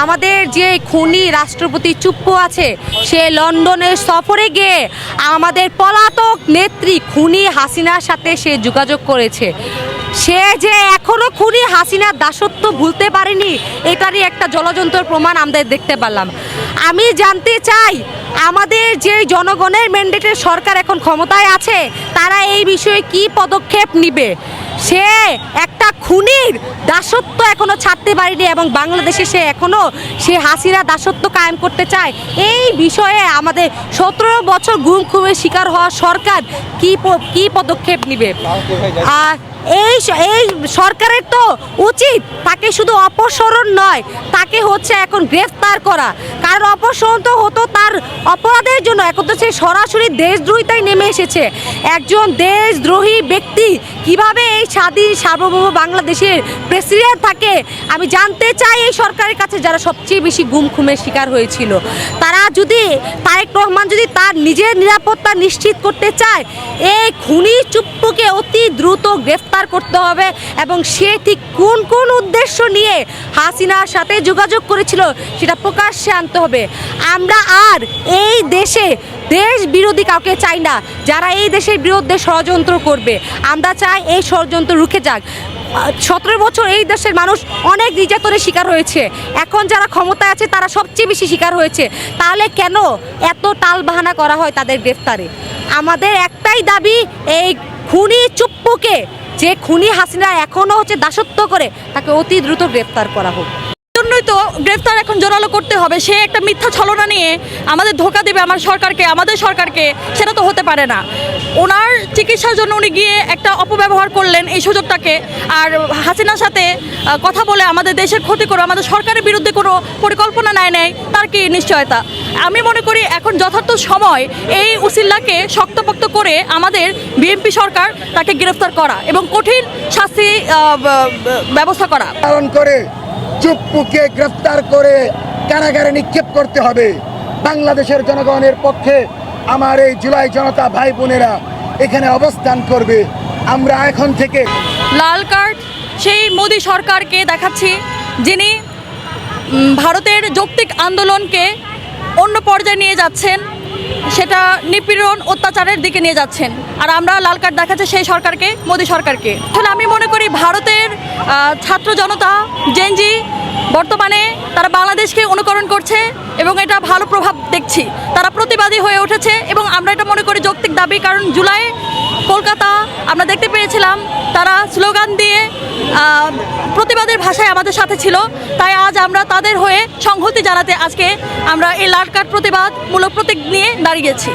আমাদের যে খুনি রাষ্ট্রপতি চুপ্পু আছে, সে লন্ডনের সফরে গিয়ে আমাদের পলাতক নেত্রী খুনি হাসিনার সাথে সে যোগাযোগ করেছে। সে যে এখনো খুনি হাসিনার দাসত্ব ভুলতে পারেনি, এটারই একটা জলজন্তর প্রমাণ আমরা দেখতে পারলাম। আমি জানতে চাই, আমাদের যে জনগণের ম্যান্ডেটের সরকার এখন ক্ষমতায় আছে, তারা এই বিষয়ে কি পদক্ষেপ নিবে? সে একটা খুনির দাসত্ব এখনো ছাড়তে পারেনি এবং বাংলাদেশে সে এখনো সে হাসিনা দাসত্ব কায়েম করতে চায়। এই বিষয়ে আমাদের 17 বছর গুম খুনের শিকার হওয়া সরকার কি পদক্ষেপ নিবে? এই সরকারের তো উচিত তাকে শুধু অপসারণ নয়, তাকে হচ্ছে এখন গ্রেফতার করা। কারণ অপসারণ তো হতো তার অপরাধের জন্য, এখন তো সে সরাসরি দেশদ্রোহিতায় নেমে এসেছে। একজন দেশদ্রোহী ব্যক্তি কিভাবে এই স্বাধীন সার্বভৌম বাংলাদেশের প্রেসিডেন্ট থাকে? আমি জানতে চাই এই সরকারের কাছে, যারা সবচেয়ে বেশি গুম খুনের শিকার হয়েছিল, তারা যদি তারেক রহমান যদি তার নিজের নিরাপত্তা নিশ্চিত করতে চায়, এই খুনি চুপ্পুকে অতি দ্রুত গ্রেফতার করতে হবে এবং সে ঠিক কোন কোন উদ্দেশ্য নিয়ে হাসিনার সাথে যোগাযোগ করেছিল সেটা প্রকাশ্যে আনতে হবে। আমরা আর এই দেশে দেশ বিরোধী কাউকে চাই না, যারা এই দেশের বিরুদ্ধে ষড়যন্ত্র করবে। আমরা চাই এই ষড়যন্ত্র রুখে যাক। 17 বছর এই দেশের মানুষ অনেক নির্যাতনের শিকার হয়েছে, এখন যারা ক্ষমতায় আছে তারা সবচেয়ে বেশি শিকার হয়েছে। তাহলে কেন এত টালবাহানা করা হয় তাদের গ্রেফতারে? আমাদের একটাই দাবি, এই খুনি চুপ্পুকে, যে খুনি হাসিনা এখনো হচ্ছে দাসত্ব করে, তাকে অতি দ্রুত গ্রেফতার করা হোক। জন্যই তো গ্রেফতার এখন জোরালো করতে হবে। সে একটা মিথ্যা ছলনা নিয়ে আমাদের ধোঁকা দেবে আমাদের সরকারকে, সেটা তো হতে পারে না। ওনার চিকিৎসার জন্য উনি গিয়ে একটা অপব্যবহার করলেন এই সুযোগটাকে, আর হাসিনার সাথে কথা বলে আমাদের দেশের ক্ষতি করে আমাদের সরকারের বিরুদ্ধে কোনো পরিকল্পনা নেয় তার কি নিশ্চয়তা? আমি মনে করি এখন যথার্থ সময় এই উসিল্লাকে শক্তপোক্ত করে আমাদের বিএনপি সরকার তাকে গ্রেফতার করা এবং কঠিন শাস্তি ব্যবস্থা করা। পালন করে চুপ্পুকে গ্রেফতার করে কারাগারে নিক্ষেপ করতে হবে। বাংলাদেশের জনগণের পক্ষে আমার এই জুলাই জনতা ভাই বোনেরা এখানে অবস্থান করবে। আমরা এখন থেকে লাল কার্ড সেই মোদি সরকারকে দেখাচ্ছি, যিনি ভারতের যৌক্তিক আন্দোলনকে অন্য পর্যায়ে নিয়ে যাচ্ছেন, সেটা নিপীড়ন অত্যাচারের দিকে নিয়ে যাচ্ছেন। আর আমরা লাল কার্ড দেখাচ্ছি সেই সরকারকে, মোদি সরকারকে। তাহলে আমি মনে করি ভারতের ছাত্র জনতা জেনজি বর্তমানে তারা বাংলাদেশকে অনুকরণ করছে এবং এটা ভালো প্রভাব দেখছি। তারা প্রতিবাদী হয়ে উঠেছে এবং আমরা এটা মনে করি যৌক্তিক দাবি। কারণ জুলাই কলকাতা আমরা দেখতে পেয়েছিলাম, তারা স্লোগান দিয়ে প্রতিবাদের ভাষায় আমাদের সাথে ছিল। তাই আজ আমরা তাদের হয়ে সংহতি জানাতে আজকে আমরা এই লাল কার্ড প্রতিবাদমূলক প্রতীক নিয়ে দাঁড়িয়েছি।